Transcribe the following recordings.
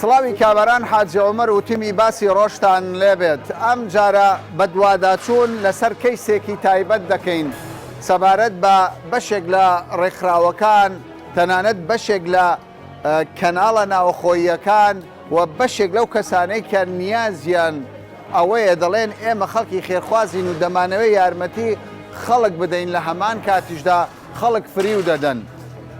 سڵاوی کابران حاجی عومەر و تیمی باسی ڕۆژتان لێبێت ئەم جارە بە دوواداچوون لەسەر کەیسێکی تایبەت دەکەین سەبارەت بە بەشێک لە ڕێکخراوەکان تەنانەت بەشێک لە کەناڵە ناوخۆییەکان و بەشێک لەو کەسانەی کە نیازیان ئەوەیە دەڵێن ئێمە خەڵکی خێرخوازین و دەمانەوەی یارمەتی خەڵک بدەین لە هەمان کاتیشدا خەڵک فریو دەدەن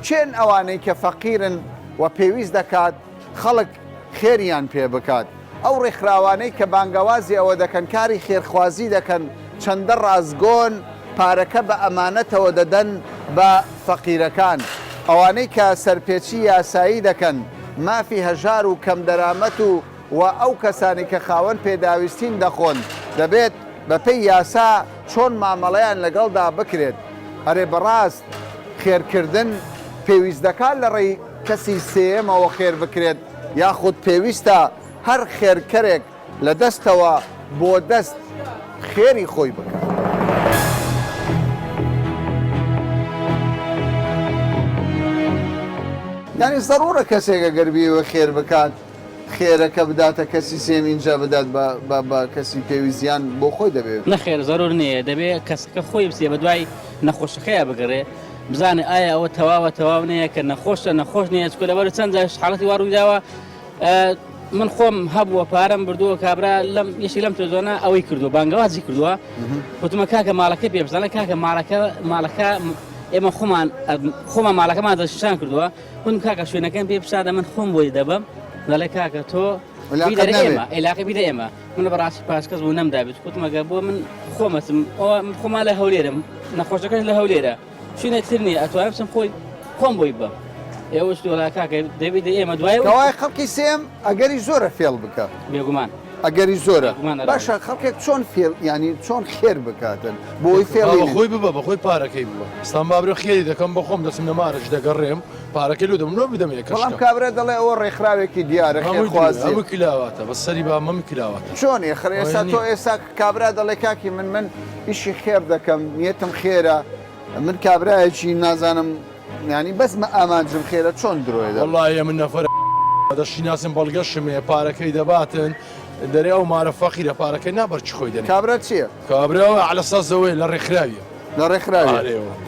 چێن ئەوانەی کە فەقیرن و پێویست دەکات خەڵک خێریان پێ بکات ئەو ڕێکخراوانەی کە بانگەوازی ئەوە دەکەن کاری خێرخوازی دەکەن چەندە ڕازگۆن پارەکە بە ئەمانەتەوە دەدەن بە فەقیرەکان ئەوانەی کە سەرپێچی یاسایی دەکەن مافی هەژار و کەم دەرامەت و ئەو کەسانی کە خاوەن پێداویستین دەخۆن دەبێت بەپێی یاسا چۆن مامەڵەیان لەگەڵدا بکرێت هەرێ بەڕاست خێرکردن پێویست دەکات لە ڕێی کەسی سێمەوە خێر بکرێت یاخود پێویستە هەر خێرکەرێک لە دەستەوە بۆ دەست خێری خۆی بکات. یعنی ضرورە کەسێکە گەربیەوە خێر بکات خێرەکە بداتە کەسی سێم اینجا بدات بە کەسی پێویستیان بۆ خۆی دەبێت نەخێر ضرور نییە دەبێت کەسەکە خۆی بچێ بە دوای نەخۆشەکەیە بگەڕێ بزانێ ئایا ئەوە تەواوە تەواو نییە کە نەخۆشە نەخۆش نییە چکە لەبەر چەند حاڵەتی واڕوویداوە من خۆم هەبووە پارەم بردووە کابرا لەم یەشی لەم تۆزۆنە ئەوەی کردووە بانگەوازی کردووە وتمە کاکە ماڵەکە پێ بزانە کاکە ماڵەکە ئێمە خۆمان ماڵەکەمان دەشتان کردووە وتم کاکە شوێنەکەم پێ بشادە من خۆم بۆی دەبم دەڵێ کاکە تۆ عێلاقی بیدە ئێمە من بەڕاستی پاسکەس بوو نەمدابێت وتمەگە بۆ من خۆمەتم خۆمان لە هەولێرم نەخۆشەکەش لە هەولێرە شوێنە تر نییە ئەتوانم بچم خۆم بۆی بە ئێوەش وڵا کاکە دەبێت ئێمە دوای کەوای خەڵکی سێم ئەگەری زۆرە فێڵ بکە بێگومان ئەگەری زۆرە باشە خەڵکێک چۆن فێڵ ینی چۆن خێر بکاتن بۆی فێڵی خۆی ببە بەخۆی پارەکەی بووە ئستان بابرە خێری دەکەم بە خۆم دەچم لە مارەش دەگەڕێم پارەکەی لو دەمنۆ بدەمێکە بەڵام کابرا دەڵێ ئەوە ڕێکخراوێکی دیارە خێرخوازی هەموو کلاواتە بە سەری با هەموو کلاواتە چۆنی ئێستا تۆ ئێستا کابرا دەڵێ کاکی من ئیشی خێر دەکەم نیەتم خێرە من کابراایکی نازانم ینی بەس ئامانجم خێرە چۆن درۆیدا وڵایە من نەفەر دەشی ناسم بەڵگەشمێ پارەکەی دەباتن دەرێ ئەو مارە فەقیرە پارەکەی نابەر چ خۆی دەنێ کابرا چییە؟ کابراوە عەلەساسەوەی لە ڕێکخراویە لە ڕێکخراوی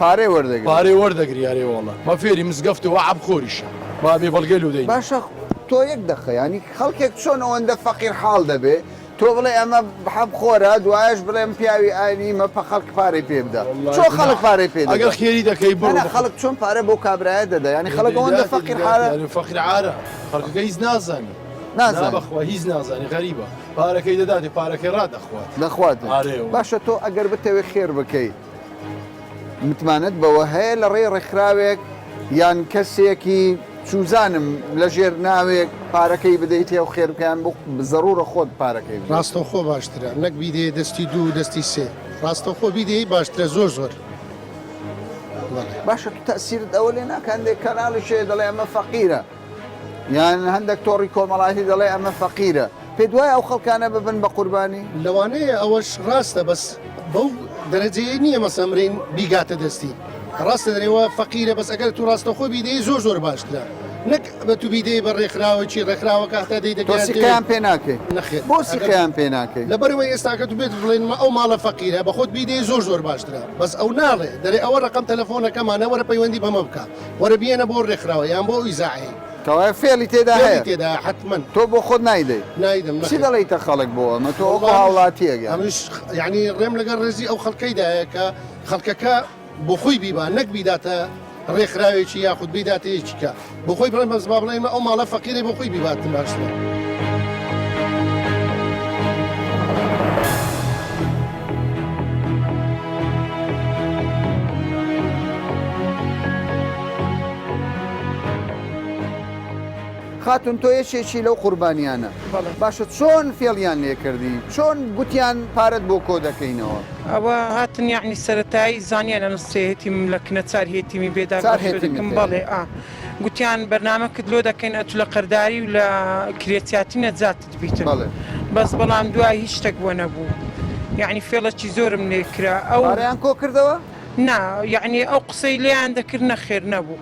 پارەی وەردەگری پارەی وەردەگری یاریوەڵە مە فێری مزگەفت و عەب خۆریشە با بێ بەڵگەی لو دەین باشە تۆ یەک دەخە ینی خەڵکێک چۆن ئەوەندە فەقیر حاڵ دەبێ تۆ بڵێ ئەمە حەب خۆرە دوایش بڵێم پیاوی ئاینی مە خەڵک پارەی پێ بدە چۆن خەڵک پارەی پێ ئەگەر خێری دەکەی بڕ خەڵک چۆن پارە بۆ کابرایە دەدا ینی خەڵک ئەوەندە فەقیر حالە فەقیر عارە خەڵکەکە هیچ نازانی بەخوا هیچ نازانی غەریبە پارەکەی دەداتی پارەکەی دەخوات باشە تۆ ئەگەر بتەوێت خێر بکەیت متمانەت بەوە هەیە لە ڕێی ڕێکخراوێک یان کەسێکی چوزانم لە ژێر ناوێک پارەکەی بدەیت و خێرکەیان بۆ ضرورە خۆت پارەکەی ڕاستەوخۆ باشترە نەک بیدێ دەستی دوو دەستی سێ ڕاستەوخۆ بیدەی باشترە زۆر باشە تو تەسیرت ئەوە لێ ناکەندێک کەناڵی شێ دەڵێ ئەمە فەقیرە یان هەندێک تۆڕی کۆمەڵاتی دەڵێ ئەمە فەقیرە پێ دوای ئەو خەڵکانە ببن بە قوربانی لەوانەیە ئەوەش ڕاستە بەس بەو دەرەجەیە نییە مەسەمرین بیگاتە دەستی ڕاستە دەرێەوە فەقیرە بەس ئەگەر تو ڕاستەخۆ بیدەی زۆر باشترە نەک بە تو بیدەی بە ڕێکخراوەکی ڕێکخراوەکە هەتا دەی دەکەیان پێ ناکەی نەخێت بۆ سیقیان پێ ناکەی لەبەرەوەی ئێستاکە تو بێت بڵێن ئەو ماڵە فەقیرە بە خۆت بیدەی زۆر باشترە بەس ئەو ناڵێ دەرێ ئەوە ڕقم تەلەفۆنەکەمانە وەرە پەیوەندی بەمە بکە وەرە بێنە بۆ ڕێکخراوە یان بۆ ئیزاعی کەوای فێڵی تێدا هەیە تێدا حتمما تۆ بۆ خۆت نایدەی نایدەم چی دەڵێیتە خەڵک بۆ ئەمە تۆ هاوڵاتیەگە ئەمش یعنی ڕێم لەگەڵ ڕێزی ئەو خەڵکەیدایە کە خەڵکەکە بۆ خۆی بیبا نەک بیداتە ڕێکخراوێکی یاخود بیداتە یەکیکە بۆ خۆی بڵێن بەس با بڵێمە ئەو ماڵە فەقیرێ بۆ خۆی بیباتن باشترە. خاتون تۆ یەکێکی لەو قوربانیانە باشە چۆن فێڵیان لێ کردی چۆن گوتیان پارەت بۆ کۆ دەکەینەوە ئەوە هاتن یعنی سەرەتایی زانیان لە نووسێتیم لە کنەچار هێتیمی بێداکەم بەڵێ گوتیان بەرنامەکەت لۆ دەکەین ئەتو لە قەرداری و لە کرێتیاتی نەجاتت بیتن بەس بەڵام دوای هیچ شتێک بۆ نەبوو یعنی فێڵەکی زۆرم لێ کرا ئەویان کۆ کردەوە؟ نا یعنی ئەو قسەی لێیان دەکرد نەخێر نەبوو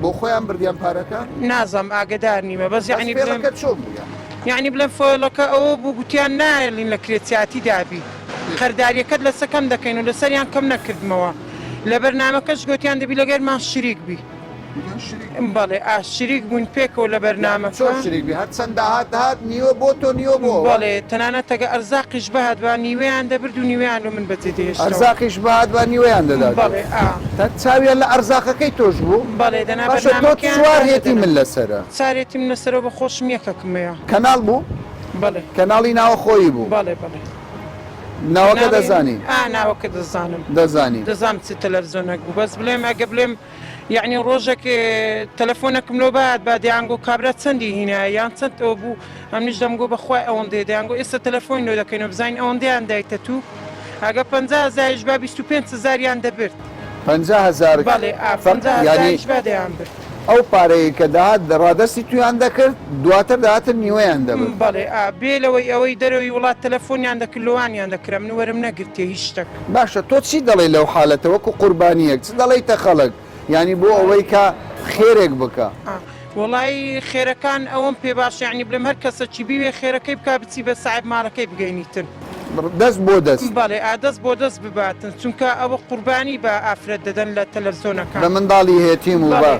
بۆ خۆیان بردیان پارەکە؟ نازام ئاگدار نیمە بەس یعنی فێڵەکە چۆن بوو؟ یعنی بڵێن فۆڵەکە ئەوە بوو گوتیان نایڵین لە کرێتیاتی دابی خەرداریەکەت لەسەر کەم دەکەین و لەسەریان کەم نەکردمەوە لە بەرنامەکەش گوتیان دەبی لەگەرمان شریک بی بەڵێ شریک بوون پێکەوە لە بەرنامەکە شریک بی هەر چەند داهات نیوە بۆ تۆ نیوە بۆ بەڵێ تەنانەت ئەگە ئەرزاقیش بەهات با نیوەیان دەبرد و نیوەیان و من بەجێ دێشت ئەرزاقیش بەهات با نیوەیان دەدات بەڵێ چاویان لە ئەرزاقەکەی تۆش بوو بەڵێ دەنا تۆ سوار هێتی من لەسرە سارێتی من لەسەرەوە بە خۆشم یەکەکمەیە کەناڵ بوو بەڵێ کەناڵی ناوە خۆی بوو بەڵێ بەڵێ ناوەکە دەزانی ناوەکە دەزانم دەزانم چ تەلەڤیزۆنێک بوو بەس بڵێم ئەگە بڵێم یعنی ڕۆژێک تەلەفۆنەکەم لۆ بعد با دەیانگۆ کابرا چەندی هینایە یان چەند ئەوە بوو ئەمنیش دەمگۆ بەخوای ئەوەندەیە دەیانگۆ ئێستا تەلەفۆن لۆ دەکەینەوە بزانین ئەوەندەیان دایتە تو ئەگە 50,000 با 25,000یان دەبرد 50,000 بەڵێ 50,000 با دەیان برد ئەو پارەیە کە داهات ڕادەستی تویان دەکرد دواتر داهاتر نیوەیان دەبن بەڵێ بێلەوەی ئەوەی دەرەوەی وڵات تەلەفۆنیان دەکردلوانیان دەکرم وەرم نەگرتێ هیچ شتێک باشە تۆ چی دەڵێ لەو حالەتە وەکو قوربانیەک چ دەڵێیتە خەڵک ینی بۆ ئەوەی کە خێرێک بکە وڵی خێرەکان ئەوەم پێ باش یعنی بڵێم هەر کەسە چی بیوێ خێرەکەی بک بچی بە ساعب ماڵەکەی بگەینیتن دەست بۆ دەست بەڵێ ئادەست بۆ دەست بباتن چونکە ئەوە قوربانی بە ئافرەت دەدەن لە تەلەڤیزۆنەکان لە منداڵی هێتیم و بە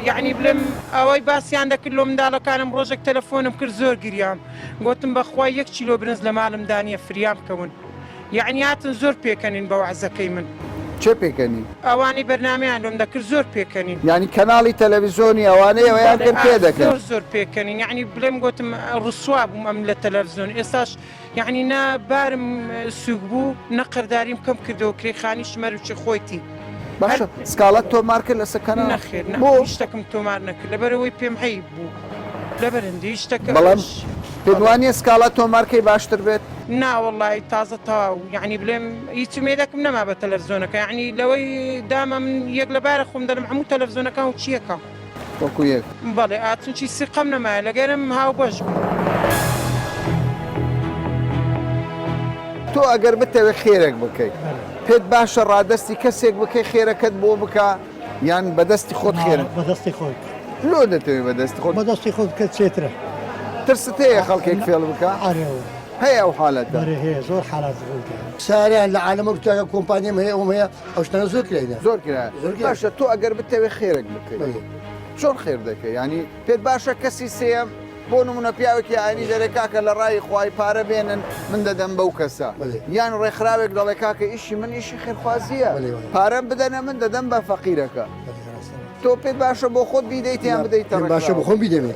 یعنی بڵێم ئەوەی باسییان دەکرد لۆ منداڵەکانم ڕۆژێک تەلەفۆنم کرد زۆر گریام گوتم بەخوای 1 کیلۆ برنج لە ماڵم دانیە فریام بکەون یعنی هاتن زۆر پێکەنین بە وعزەکەی من چێ پێکەنی ئەوانی بەرنامیان لۆم دەکرد زۆر پێکەنین ینی کەناڵی تەلەڤیزۆنی ئەوانەیە ئەویان کرد پێ دەکەن زۆر پێکەنین یعنی بڵێم گوتم ڕسوا بووم ئەم لە تەلەڤیزۆن ئێستاش یعنی نابارم سوک بوو نەقەرداریم کەم کردەوە کرێخانی شمەروچی خۆیتی باشە سکاڵەت تۆمار کرد لەسەر کەناڵ نەخێر شتێکم تۆمار نەکرد لەبەرەوەی پێم هەی بوو لەبەرندی شتەکە بەڵام پێوانیە سکاڵەت تۆمارکەی باشتر بێت ناوەڵی تازە تەواو یعنی بڵێم هیچ مێدەکەم نەما بە تەلەڤیزۆنەکە یعنی لەوەی دامە من یەک لەبارە خۆم دەرم هەموو تەلەڤیزۆنەکان و چیەکە وەکو یەک بەڵێ ئاچونچی سقەم نەمایە لەگەرم هاو بەش بوو تۆ ئەگەر بتەوێت خێرێک بکەیت پێت باشە ڕادستی کەسێک بکەی خێرەکەت بۆ بکە یان بەدەستی خۆت خێرن بەدەستی خۆی لۆ دەتەوێت بەدەستی خۆت بەدەستی خۆت کە چێترە ترست هەیە خەڵکێک فێڵ بکە هەیە ئەو حالەتە هەیە زۆر حالات ساریان لە عالەمە گوتاکە کۆمپانیام هەیە ئەوم هەیە ئەو شتانە زۆر کرێنە زۆر کرا باشە تۆ ئەگەر بتەوێت خێرێک بکەیت چۆن خێر دەکەی ینی پێت باشە کەسی سێم بۆ نمونە پیاوێکی ئاینی دەرێکاکە لە ڕای خوای پارە بێنن من دەدەم بەو کەسە یان ڕێکخراوێک دەڵێ کاکە ئیشی من ئیشی خێرخوازیە پارەم بدەنە من دەدەم بە فەقیرەکە تۆ پێت باشە بۆ خۆت بیدەیت یان بدەیتە باشە بۆ خۆم بیدەمێ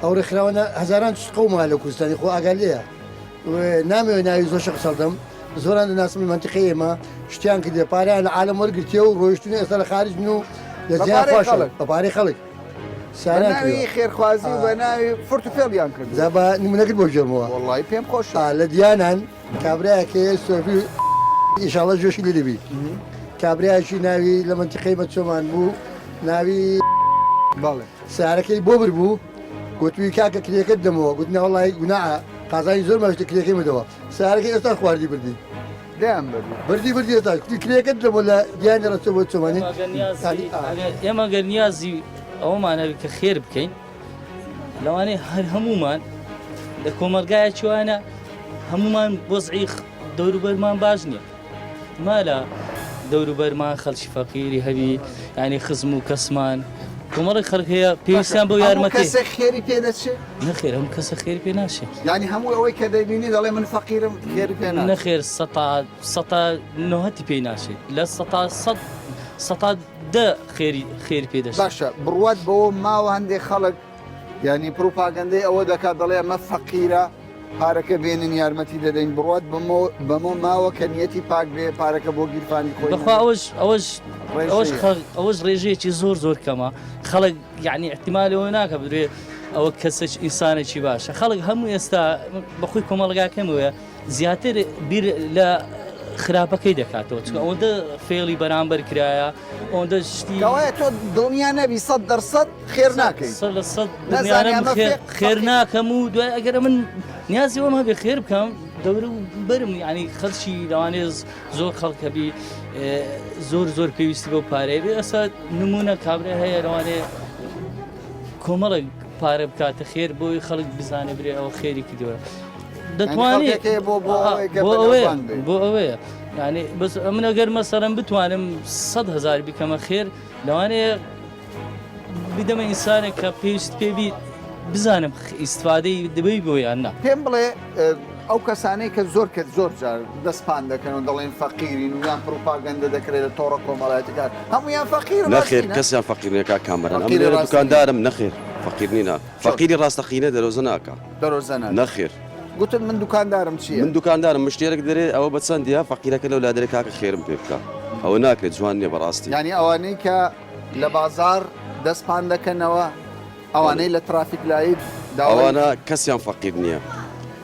ئەو ڕێکخراوە هەزاران قەوما لە کوردستانی خۆ ئاگالەیە نامەوێت ناوی زۆر شە قسەڵدەم زۆران دەناسم منتیقی ئێمە شتیان کردێ پاریان لە عالەم وەرگرتیە و ڕۆیشتون ئێستا لە خارج و لە زیان خۆش بە پارەی خەڵک ناوی خێرخوازی بە ناوی فرتوفێڵیان کرد زابە نمونەکرد بۆ ژێرمەوە وڵی پێم خۆش لە دیانان کابراایەکە سۆفی ئیشاڵە جۆشی لێ دەبی کابراایکی ناوی لە منتیقی مەچۆمان بوو ناوی سارەکەی بۆ بر بوو گوتوی کاکە کرێکت دەمەوە گوت ناوەڵی گوناعە قازانی زۆر مەشتە کرێکی مدەوە سارەکەی ئێستا خواردی بردی بردی ئێستا کرێکت دەمەوە لە دیانی ڕەچۆ بۆ چۆمانی ئێمە گەر نیازی ئەومانەوی کە خێر بکەین لەوانەیە هەر هەمومان لە کۆمەلگایە چوانە هەمومان وەزعی دەوروبەرمان باش نییە مالە دەوروبەرمان خەڵکی فەقیری هەبی ینی خزم و کەسمان کۆمەڵی خەڵک هەیە پێویستیان بۆ یارمەتی خێری پێدەچێت نەخێر هەم کەسە خێری پێ ناشێت ینی هەموو ئەوەی کە دەبینی دەڵێ من فەقیرم خێری پێ نەخێر نەهەتی پێی ناشێت لە دە خێری پێدەشت باشە بڕوات بەوە ماوە هەندێک خەڵک ینی پروپاگەندەی ئەوە دەکات دەڵێ ئەمە فەقیرە پارەکە بێنن یارمەتی دەدەین بڕات بەمە ماوە کە نیەتی پاک بێ پارەکە بۆ گیرفانی خۆی بەخوا ئەوەش ڕێژەیەکی زۆر کەمە خەڵک یعنی احتیمالەوە ناکە بدرێ ئەوە کەسە ئینسانێکی باشە خەڵک هەموو ئێستا بەخۆی کۆمەڵگاکەمەوە زیاتر بیر لە خراپەکەی دەکاتەوە چکە ئەوەندە فێڵی بەرامبەر کرایە ئەوەندە شتی تۆ دڵنیا نەبی 100% خێر ناکەی خێر ناکەم و دوای ئەگەر من نیازی ئەوم هەبێ خێر بکەم دەورە و بەرم ینی خەڵکی لەوانێ زۆر خەڵکەبی زۆر پێویستی بۆ پارەیە بێ ئەستا نمونە کابرا هەیە لەوانێ کۆمەڵک پارە بکاتە خێر بۆی خەڵک بزانێ برێ ئەوە خێری کردووە خەڵکێک هەیە بۆ ئەوەیە یعنی بەس من ئەگەر مەسەرم بتوانم 100,000 بیکەمە خێر لەوانەیە بدەمە ئینسانێک کە پێویست پێبی بزانم ئیسفادەی دەبی بۆ یان نا پێم بڵێ ئەو کەسانەی کە زۆر جار دەستپان دەکەن و دەڵێن فەقیرین یان پروپاگەندە دەکرێت لە تۆڕە کۆمەڵایەتەکان هەمویان فەقیر نەخێر کەسیان فەقیرنێکا کامەران ئەم لێرە دوکاندارم نەخێر فەقیر نینە فەقیری ڕاستەقینە دەرۆزە ناکە دەرۆزەنە نەخێر گوتن من دوکاندارم چییە؟ من دوکاندارم مشتێرەك دەرێ ئەوە بە چەندە فەقیرەکە لەو لادەرە کاکە خێرم پێ بکە ئەوە ناکرێت جوان نییە بەڕاستی ینی ئەوانەی کە لە بازار دەستپان دەکەنەوە ئەوانەی لە ترافیک لایت ئەوانە کەسیان فەقیر نییە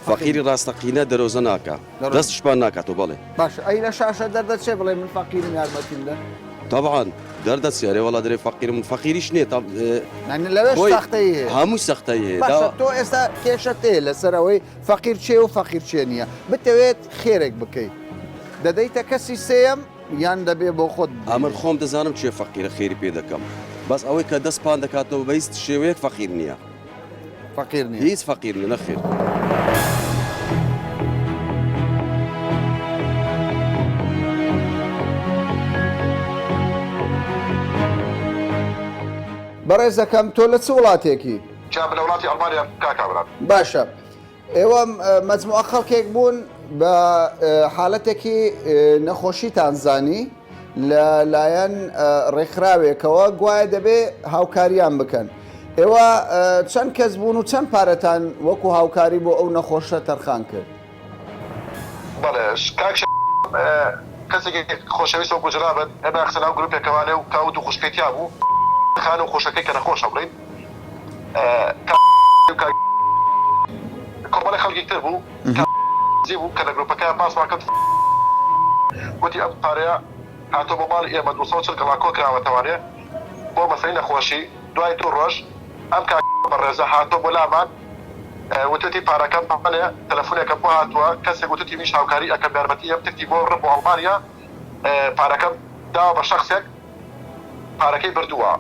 فەقیری ڕاستەقینە دەرۆزە ناکە دەستشپان ناکاتەوە بەڵێ باش ئەی لە شاشە دەردەچێ بڵێ من فەقیرم یارمەتیمدە طبعاان دەردەچێرێ وڵا دەرێ فەقیرم فەقیریش نییە لەوێ سەختەی هەموو سەختەی تۆ ئێستا کێشە تێ لەسەرەوەی فەقیر چێ و فەقیر چێ نییە بتەوێت خێرێک بکەیت دەدەیتە کەسی سێم یان دەبێ بۆ خۆت ئەمر خۆم دەزانم چێ فەقیرە خێری پێ دەکەم بەس ئەوەی کە دەستپان دەکاتەوە بەیست شێوەیەک فەقیر نییە فەقیر نییە هیچ فەقیر نیە نەخێر بەڕێزەکەم تۆ لە چ وڵاتێکی؟ لە وڵاتی ئەڵمانیا کاکابرات باشە ئێوە مەجموعە خەڵکێک بوون بە حاڵەتێکی نەخۆشیتان زانی لە لایەن ڕێکخراوێکەوە گوایە دەبێ هاوکاریان بکەن ئێوە چەند کەس بوون و چەند پارەتان وەکو هاوکاری بۆ ئەو نەخۆشە تەرخان کرد؟ بەڵێ کەسێکی خۆشەویست و گوجرابن ئەمە قسەناو گروپێکەوانێ و کاوت و خوشکێتیا بوو خانە و خۆشەکەی کە نەخۆشە بڵین کۆمەڵی خەڵکی تر بوو بوو کە لە گروپەکەیان پاسمان کرد گوتی ئەم پارەیە هاتۆ بۆ ماڵی ئێمە 240 گڵاکۆ کراوەتەوانێ بۆ مەسەلەی نەخۆشی دوای 2 ڕۆژ ئەم بەڕێزە هاتۆ بۆ لامان وتتی پارەکەم بەڵێ تەلەفۆنێکە بۆ هاتووە کەسێک وتتی میش هاوکاری ئەکەم یارمەتی ئەم تکتی بۆ ڕب بۆ ئەڵمانیا پارەکەم داوە بە شەخسێک پارەکەی بردووە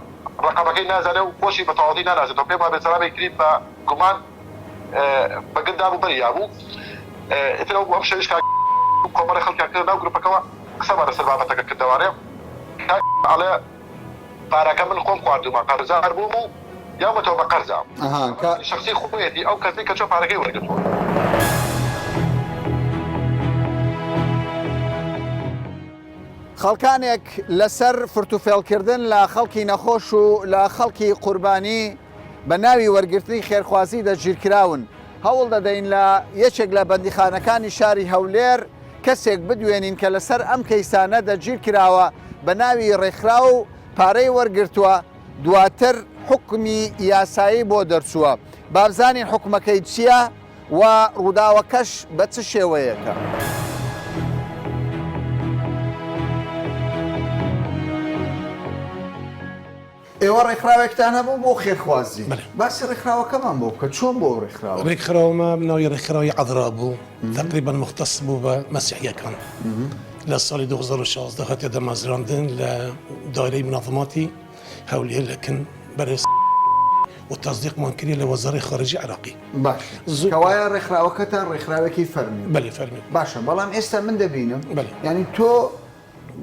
ڕقەمەکەی نازانێ و خۆشی بە تەواوی نانازێتەوە پێم وابێ سەلامێک کریت بە گومان بەگەندا بوو بەریا بوو ئیتر ئەم شەویش کۆمەڵی خەڵکیان کرد ناو گروپەکەەوە قسەمان لەسەر بابەتەکە کردەوانێ ئەڵێ پارەکە من خۆم خواردومە قەرزار بووم و یاومەتەوە بە قەرزە شخصی خۆیەتی ئەو کەسی کە چۆن پارەکەی وەرگرتووە خەڵکانێک لەسەر فرتوفێڵکردن لە خەڵکی نەخۆش و لە خەڵکی قوربانی بە ناوی وەرگرتنی خێرخوازی دەگیرکراون هەوڵ دەدەین لە یەکێک لە بەندیخانەکانی شاری هەولێر کەسێک بدوێنین کە لەسەر ئەم کەیسانە دەگیر کراوە بە ناوی ڕێکخرا و پارەی وەرگرتووە دواتر حکمی یاسایی بۆ دەرچووە بابزانین حکومەکەی چییە و ڕووداوەکەش بە چ شێوەیەکە ئێوە ڕێکخراوێکتان هەبوو بۆ خێرخوازی باسی ڕێکخراوەکەمان بۆ بکە چۆن بۆ ڕێکخراوە ڕێکخراوەمە ناوی ڕێکخراوی عەذرا بوو تقریبا مختص بوو بە مەسیحیەکان لە ساڵی 2016 هاتیە دەمازراندن لە دایرەی مناظماتی هەولێر لەکن بەرز و تەصدیقمان کردی لە وەزارەی خارجی عێراقی باش کەوایە ڕێکخراوەکەتان ڕێکخراوێکی فەرمی بەڵێ فەرمی باشە بەڵام ئێستا من دەبینم ینی تۆ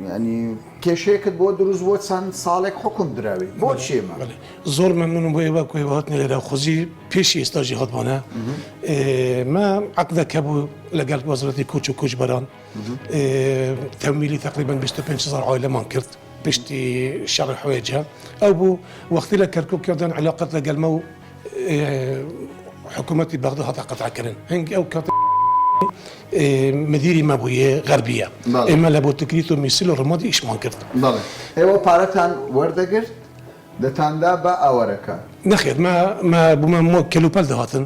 ینی کێشەیەکت بۆ دروست بۆ چەند ساڵێک حکم دراوی بۆ چێمە زۆر مەمنونم بۆ ئێوە کوێ هاتنی لێرە خوزی پێشی ئێستاژی هاتمانە ما عقدەکە بوو لەگەڵ وەزارەتی کوچ و کوچبەران تەمویلی تقریبا 25,000 عائلەمان کرد پشتی شەڕی حوێجە ئەو بوو وەختی لە کەرکووکردن علاقەت لەگەڵمە و حکوومەتی بەغدا هەتا قەتعکردن هەنگ ئەو کات مدیری مەبوویە غەربیە ئێمە لە بۆ تکریت و میسیل و ڕمادی ئیشمان کرد ئێوە پارەتان وەردەگرت دەتاندا بە ئاوەرەکە نەخێت ما بوومە کەلوپەل دەهاتن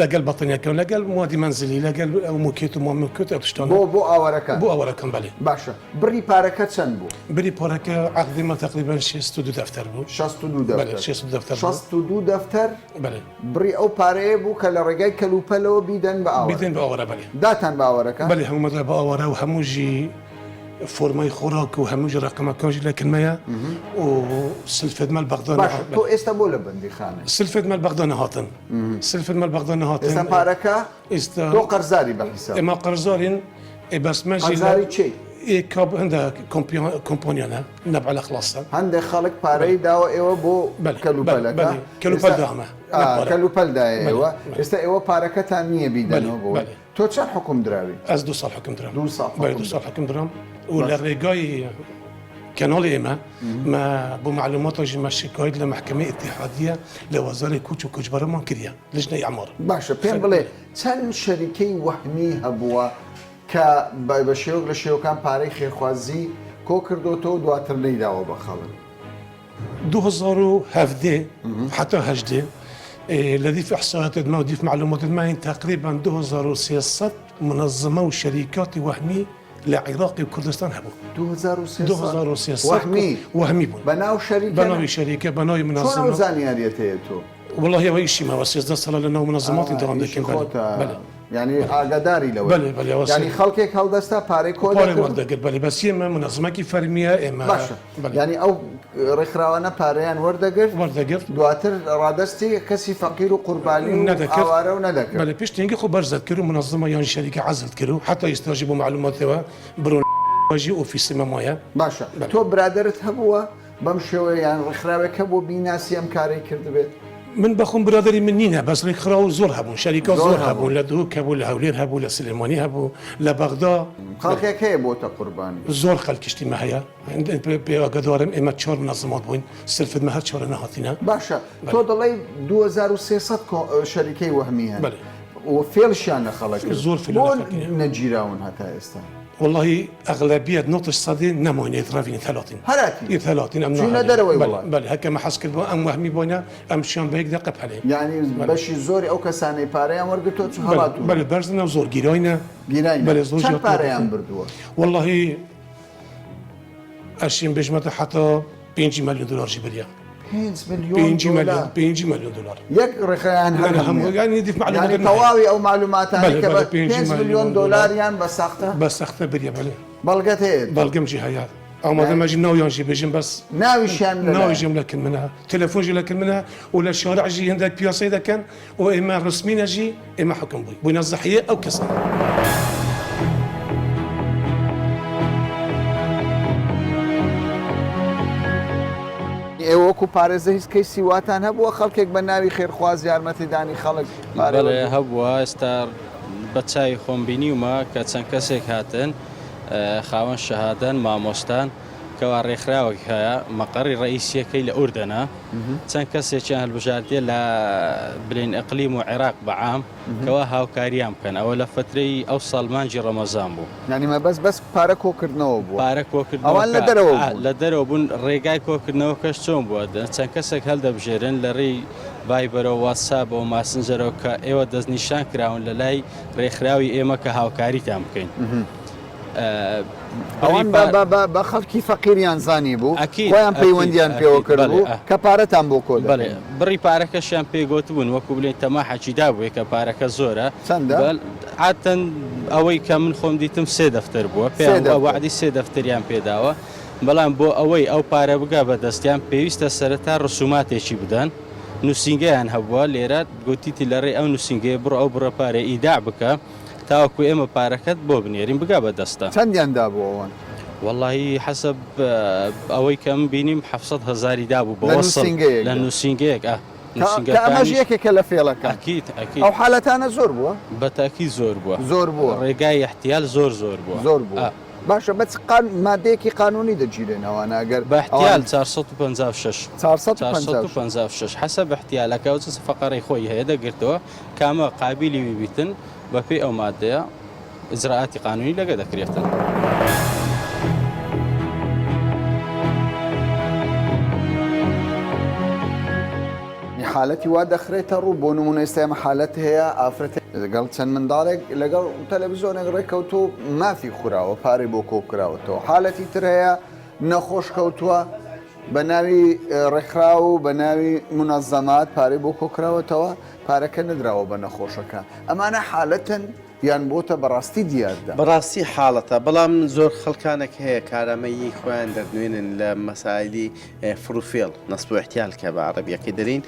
لەگەڵ بەتەنیەکەون لەگەڵ موادی منزلی لەگەڵ ئەو موکێت و مامکوت ئەپشتان بۆ ئاوەرەکە بۆ ئەوەرەکەم بەێ باشە بڕی پارەکە چەند بوو بری پارەکە عقدیمە تقریبا 62 دەفتەر بوو 62 دەفتەر بڕی ئەو پارەیە بوو کە لە ڕێگای کەلوپەلەوە بیدەن بە ئاوەرە بیدەن بە ئاوەرە بەێ داتان بە ئاوەرەکە بەێ هەموومەدا بە ئاوەرە و هەمووژی فۆرمای خۆراک و هەمووی ڕقەمەکانژی لە کلمەیە و سلفێت مەل بەغدان باشە تۆ ئێستا بۆ لە بەندیخانە سلفێت مەل بەغدان هاتن سلفێت مەل بەغدان هاتن ئێستا پارەکە ئێستا تۆ قەرزاری بەحیساب ئێمە قەرزارین بەسمەژی قەرزاری چی؟ هەندە کۆمپۆنیانە نەبع لە خلاصە هەندێک خەڵک پارەی داوە ئێوە بۆ کەلوپەلەکە کەلوپەلدامە کەلوپەلدایە ئێوە ئێستا ئێوە پارەکەتان نییە بیدەنەوە بۆ تۆ چەند حکوم دراوی؟ ئەس 2 ساڵ حکم درام 2 ساڵ حکم درام و لە ڕێگای کەناڵی ئێمە بۆ معلوماتۆژی مە شکایت لە محکمەی ئیتیحادیە لە وەزارەی کوچ و کوچبەرەمان کردیە لژنەی ئەعمار باشە پێم بڵێ چەند شەریکەی وەهمی هەبووە کە بە شێوک لە شێوکان پارەی خێرخوازی کۆ کردوتەوە دواتر نەیداوە بە خەڵک 2017 حتى هجدة الذي في احصائيات ما ودي في معلومات ما تقريبا 2300 منظمه وشركات وهمي لعراق وكردستان هبوا 2300 وهمي بناو شركه بناو شركه بناو منظمه شو زانياريته تو والله هي شيء ما بس صار لنا منظمات دوام دكين بله يعني اقداري لو بله يعني خلقك هالدستا باري كود بله بس هي منظمه كي فرميه اما يعني او رخراوانه باريان وردقر دواتر رادستي كسي فقير وقرباني وعواره وندكر بله بيش تنجي خو برزت كرو منظمه يعني شركه عزلت كرو حتى يستجيبوا معلوماتها برون واجي اوفيس مايا باشا تو برادرت هبوا بمشوا يعني رخراوك هبوا بيناسي ام كاري كرد بيت من بخون برادري منينا بس ريخراو زور هبون شركات زور هبون لدهوك هبو لهولير هبو لسليماني هبو لبغداد خلقك هي بوتا قرباني زور خلق اشتي ما هي بقدارم اما 4 منظمات بوين سلفت ما هر 4 نهاتينا باشا تو ضلي 2300 شركه وهميه بله وفيلشان خلق زور في نجيراون هتا استا والله اغلبيه نوتش صدي نموين يترافين 30 هراتي 30 ام شنو دروي والله بله هكا ما حس كدبو ام وهمي بونا ام شان بهيك دقه بحالي يعني باش زوري او كساني باري ام ورقتو هراتو بله برزنا زور جيراينا بله زور شان باري ام بردو والله اشين بجمته حتى 5 مليون دولار جبريا 5 مليون دولار 5 مليون دولار يك يعني يضيف معلومات يعني طواوي او معلومات يعني 5 مليون دولار يعني بس اخته بريا بله بلغتي بلغم جهات او ما ما جي ناوي بيجن بس ناوي شان ناوي جم لكن منها تليفون جي لكن منها ولا الشارع جي عندك بياسي اذا كان واما رسمينا جي اما حكم بوي نزحيه او كسر ئێوەکو پارێزە هیچ کەی سیواتان هەبووە خەڵکێک بە ناوی خێرخواز یارمەتیدانی خەڵک بەڵێ هەبووە ئێستا بە چاوی خۆم بینیومە کە چەند کەسێک هاتن خاوەن شەهادەن مامۆستان کەوا ڕێکخراوێک هەیە مەقەڕی ڕئیسیەکەی لە ئوردەنە چەند کەسێکیان هەڵبژاردیە لە بلین ئەقلیم و عێراق بەعام کەوا هاوکاریان بکەن ئەوە لە فترەی ئەو ساڵمانجی ڕەمەزان بوو یانیمە بەس پارە کۆکردنەوە بوو پارە کۆکردنەوە لە دەرەوە بوون ڕێگای کۆکردنەوە کەش چۆن بووە چەند کەسێک هەڵدەبژێرن لە ڕێی ڤایبەرەوە واتساب و ماسنجەرەوە کە ئێوە دەستنیشان کراون لە لای ڕێکخراوی ئێمە کە هاوکاریتان بکەین ئەوان بە خەڵکی فەقیریان زانی بوو خۆیان پەیوەندیان پێوە کرد بوو کە پارەتان بۆ کۆ بڵێ بڕی پارەکەشیان پێگوت بوون وەکو بڵێن تەماحەکیدا بووە کە پارەکە زۆرە عاتەن ئەوەی کە من خۆم دیتم 3 دەفتەر بووە پێیان وعدی 3 دەفتەریان پێداوە بەڵام بۆ ئەوەی ئەو پارە بگا بەدەستیان پێویستە سەرەتا ڕسوماتێکی بدەن نووسنگیان هەبووە لێرە گوتیتی لە ڕێ ئەو نووسنگەیە بڕ ئەو بڕە پارێ ئیداع بکە تاوەکو ئێمە پارەکەت بۆ بنێرین بگا بەدەستە چەندیاندا بوو ئەوان واللهی حەسب ئەوەی کە من بینیم 700,000 دابوو بۆ لە نووسنگەیەک ئەمەش یەکێکە لە فێڵەکە ئەو حالەتانە زۆر بووە بەتاکی زۆر بووە زۆر بووە ڕێگای احتیال زۆر بووە زۆر بووە باشە بەچ مادەیەکی قانونی دەگیرێنەوە ناگەر بە احتیال 456 حەسب احتیالەکە و فەقەڕی خۆی هەیە دەگرتەوە کامە قابلی بیتن بەپێی ئەو مادەیە ئجراعاتی قانونی لەگە دەکرێتن. حالەتی وا دەخرێتە ڕوو بۆ نمونە ئێستا ئێمە حالەت هەیە ئافرەت لەگەڵ چەند منداڵێک لەگەڵ تەلەڤیزۆنێک ڕێککەوتو مافی خوراوە پارەی بۆ کۆکراوەتەوە حالەتی تر هەیە نەخۆش کەوتووە بە ناوی ڕێکخرا و بە ناوی منەزەمات پارەی بۆ کۆکراوەتەوە پارەکە نەدراوە بە نەخۆشەکە ئەمانە حالەتن یان بۆتە بەڕاستی دیاردا بەڕاستی حاڵەتە بەڵام زۆر خەڵکانێک هەیە کارامەیی خۆیان دەردوێنن لە مەسایلی فروفێڵ نەسب و احتیال کە بە عەرەبیەکەی دەرین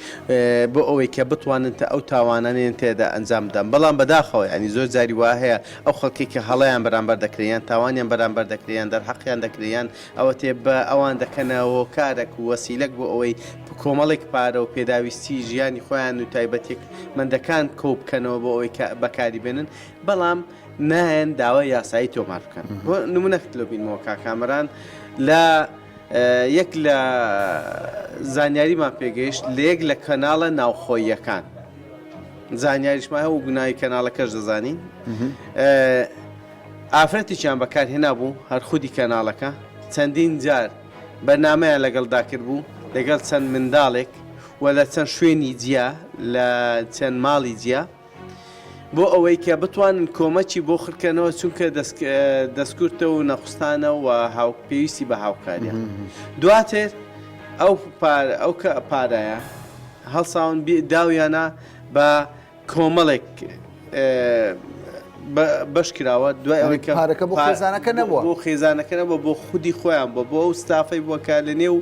بۆ ئەوەی کە بتوانن ئەو تاوانانێن تێدا ئەنجام بدەن بەڵام بەداخەوە ینی زۆر جاری وا هەیە ئەو خەڵکی کە هەڵەیان بەرامبەر دەکرێن تاوانیان بەرامبەر دەکرێن دەرحەقیان دەکرێن ئەوە تێ بە ئەوان دەکەنەوە کارێک و وەسیلەک بۆ ئەوەی کۆمەڵێک پارە و پێداویستی ژیانی خۆیان و تایبەتێک مندەکان کۆ بکەنەوە بۆ ئەوەی بەکاری بێنن بەڵام نایەن داوای یاسایی تۆمار بکەن بۆ نمونەکت لە بینەوە کاکامەران لە یەک لە زانیاریمان پێگەیشت لە یەک لە کەناڵە ناوخۆییەکان زانیاریشمە هەوو گوناوی کەناڵەکەش دەزانین ئافرەتێکیان بەکارهێنا بوو هەر خودی کەناڵەکە چەندین جار بەرنامەیان لەگەڵدا کرد بوو لەگەڵ چەند منداڵێک و لە چەند شوێنی جیا لە چەند ماڵی جیا بۆ ئەوەی کە بتوانن کۆمەکی بۆ خڕکەنەوە چونکە دەستکورتە و نەخستانە و پێویستی بە هاوکاریە دواتر ئەو پارایە هەڵساون داویانە بە کۆمەڵێک بەش کراوە دوای ئەوەی کە پارەکە بۆ خێزانەکە نەبووە بۆ خێزانەکە نەبووە بۆ خودی خۆیان بۆ ئەو ستافەی بووە کە لە نێو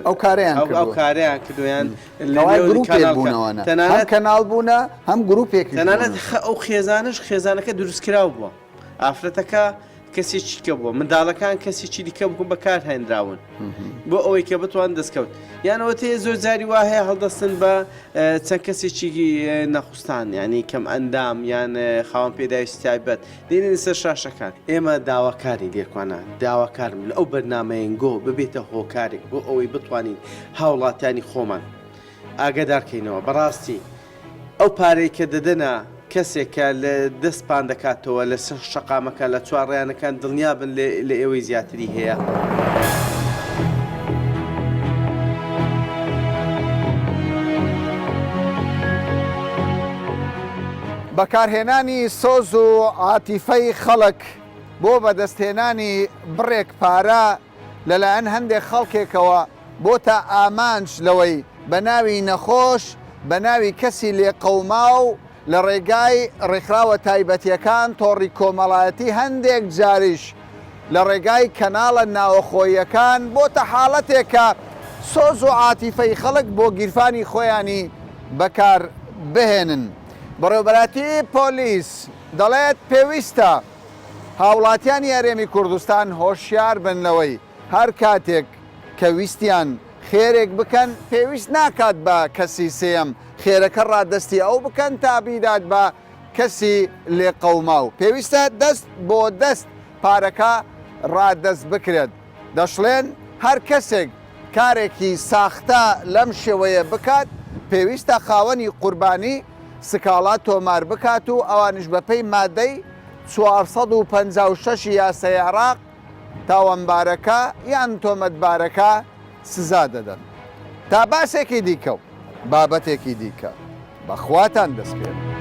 ئەو کاریان کردویان هەم کەناڵ بوونە هەم گروپێک تەنانەت ئەو خێزانش خێزانەکە دروستکراو بووە ئافرەتەکە کەسێکی کە بووە منداڵەکان کەسێکی دیکە بکوم بەکار هێنراون بۆ ئەوەی کە بتوان دەستکەوت یانەوە تێ زۆر جاری وا هەیە هەڵدەستن بە چەند کەسێکی نەخستان ینی کەم ئەندام یان خاوەن پێداویستی تایبەت دێنێ سەر شاشەکان ئێمە داواکاری لێکوانە داواکارم لە ئەو بەرنامەیەنگۆ ببێتە هۆکارێک بۆ ئەوەی بتوانین هاوڵاتیانی خۆمان ئاگدارکەینەوە بەڕاستی ئەو پارەی کە دەدەنا کەسێکە لە دەستپان دەکاتەوە لە شەقامەکە لە چوارڕیانەکان دڵنیا بن لە ئێوەی زیاتری هەیە. بەکارهێنانی سۆز و عاتیفەی خەڵک بۆ بەدەستهێنانی بڕێک پارە لەلایەن هەندێک خەڵکێکەوە بۆتە ئامانج لەوەی بە ناوی نەخۆش بە ناوی کەسی لێقەوما و لە ڕێگای ڕێکخراوە تایبەتیەکان تۆڕی کۆمەڵایەتی هەندێک جاریش لە ڕێگای کەناڵە ناوەخۆییەکان بۆتە حاڵەتێکە سۆز و عاتیفەی خەڵک بۆ گیرفانی خۆیانی بەکار بهێنن. بەڕێوەبەراتی پۆلیس دەڵێت پێویستە هاوڵاتیانی هەرێمی کوردستان هۆشیار بنەوەی هەر کاتێک کە ویستیان خێرێک بکەن پێویست ناکات بە کەسی سێم خێرەکە ڕاددەستی ئەو بکەن تا بیدات بە کەسی لێقەوما و پێویستە دەست بۆ دەست پارەکە ڕاددەست بکرێت. دەشڵێن هەر کەسێک کارێکی ساختە لەم شێوەیە بکات پێویستە خاوەنی قوربانی سکاڵات تۆمار بکات و ئەوانش بەپەی مادەی 456 یاسای عێراق تاوانبارەکە یان تۆمەتبارەکە سزا دەدەن. تا باسێکی دیکە و بابەتێکی دیکە بەخواتان دەست پێن.